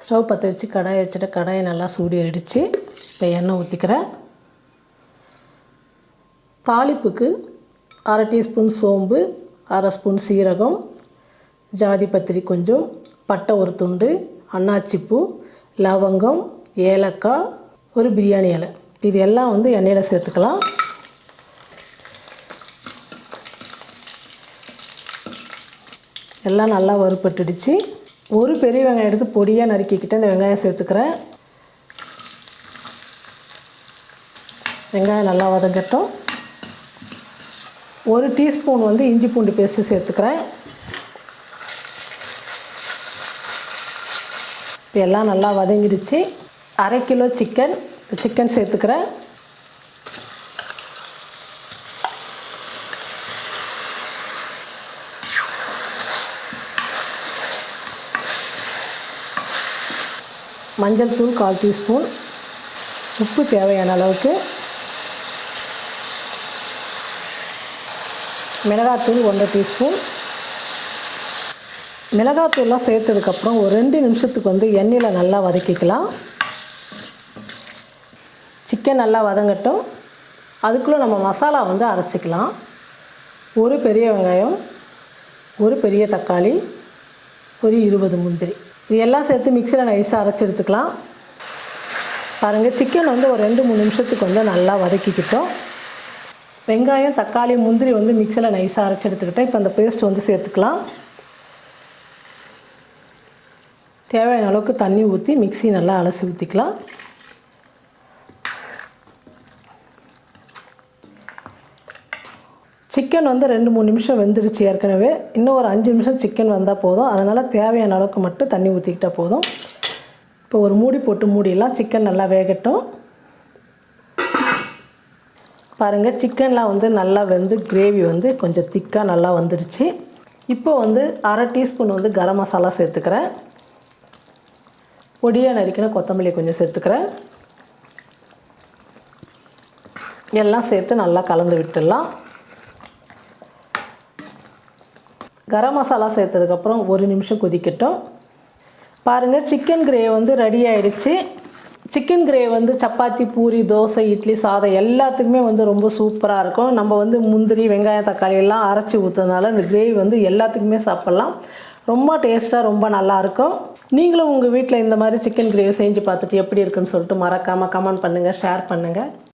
Stove பற்ற வச்சு கடாயை வச்சுட்டு கடாயை நல்லா சூடேறிடுச்சு. இப்போ எண்ணெய் ஊற்றிக்கிறேன். தாளிப்புக்கு 1/2 டீஸ்பூன் சோம்பு, 1/2 ஸ்பூன் சீரகம், ஜாதி பத்திரி கொஞ்சம், பட்டை ஒரு துண்டு, அன்னாச்சிப்பூ, லவங்கம், ஏலக்காய், ஒரு பிரியாணி இலை, இது எல்லாம் வந்து எண்ணெயில் சேர்த்துக்கலாம். எல்லாம் நல்லா வறுபட்டுடுச்சு. ஒரு பெரிய வெங்காயம் எடுத்து பொடியாக நறுக்கிக்கிட்டு இந்த வெங்காயம் சேர்த்துக்கிறேன். வெங்காயம் நல்லா வதங்கட்டும். 1 டீஸ்பூன் வந்து இஞ்சி பூண்டு பேஸ்ட்டு சேர்த்துக்கிறேன். இப்போ எல்லாம் நல்லா வதங்கிடுச்சு. 1/2 கிலோ சிக்கன் சேர்த்துக்கிறேன். மஞ்சள் தூள் 1/4 டீஸ்பூன், உப்பு தேவையான அளவுக்கு, மிளகாத்தூள் 1/2 டீஸ்பூன். மிளகாத்தூள்லாம் சேர்த்ததுக்கப்புறம் ஒரு 2 நிமிஷத்துக்கு வந்து எண்ணெயில் நல்லா வதக்கிக்கலாம். சிக்கன் நல்லா வதங்கட்டும். அதுக்குள்ளே நம்ம மசாலா வந்து அரைச்சிக்கலாம். ஒரு பெரிய வெங்காயம், ஒரு பெரிய தக்காளி, ஒரு 20 முந்திரி, இது எல்லாம் சேர்த்து மிக்சியில் நைஸாக அரைச்சி எடுத்துக்கலாம். பாருங்கள், சிக்கன் வந்து ஒரு 2-3 நிமிஷத்துக்கு வந்து நல்லா வதக்கிக்கிட்டோம். வெங்காயம், தக்காளி, முந்திரி வந்து மிக்சியில் நைஸாக அரைச்சி எடுத்துக்கிட்டேன். இப்போ அந்த பேஸ்ட் வந்து சேர்த்துக்கலாம். தேவையான அளவுக்கு தண்ணி ஊற்றி மிக்ஸி நல்லா அலசி ஊற்றிக்கலாம். சிக்கன் வந்து 2-3 நிமிஷம் வெந்துடுச்சு ஏற்கனவே. இன்னும் ஒரு 5 நிமிஷம் சிக்கன் வந்தால் போதும். அதனால் தேவையான அளவுக்கு மட்டும் தண்ணி ஊற்றிக்கிட்டால் போதும். இப்போ ஒரு மூடி போட்டு மூடிடலாம். சிக்கன் நல்லா வேகட்டும். பாருங்கள், சிக்கன்லாம் வந்து நல்லா வெந்து கிரேவி வந்து கொஞ்சம் திக்காக நல்லா வந்துடுச்சு. இப்போ வந்து 1/2 டீஸ்பூன் வந்து கரம் மசாலா சேர்த்துக்கிறேன். பொடியாக நறுக்கின கொத்தமல்லி கொஞ்சம் சேர்த்துக்கிறேன். எல்லாம் சேர்த்து நல்லா கலந்து விட்டுடலாம். கரம் மசாலா சேர்த்ததுக்கப்புறம் 1 நிமிஷம் கொதிக்கட்டும். பாருங்கள், சிக்கன் கிரேவி வந்து ரெடி ஆகிடுச்சு. சிக்கன் கிரேவி வந்து சப்பாத்தி, பூரி, தோசை, இட்லி, சாதம் எல்லாத்துக்குமே வந்து ரொம்ப சூப்பராக இருக்கும். நம்ம வந்து முந்திரி, வெங்காயம், தக்காளி எல்லாம் அரைச்சி ஊற்றுறதுனால இந்த கிரேவி வந்து எல்லாத்துக்குமே சாப்பிட்லாம். ரொம்ப டேஸ்ட்டாக ரொம்ப நல்லாயிருக்கும். நீங்களும் உங்கள் வீட்டில் இந்த மாதிரி சிக்கன் கிரேவி செஞ்சு பார்த்துட்டு எப்படி இருக்குன்னு சொல்லிட்டு மறக்காமல் கமெண்ட் பண்ணுங்கள், ஷேர் பண்ணுங்கள்.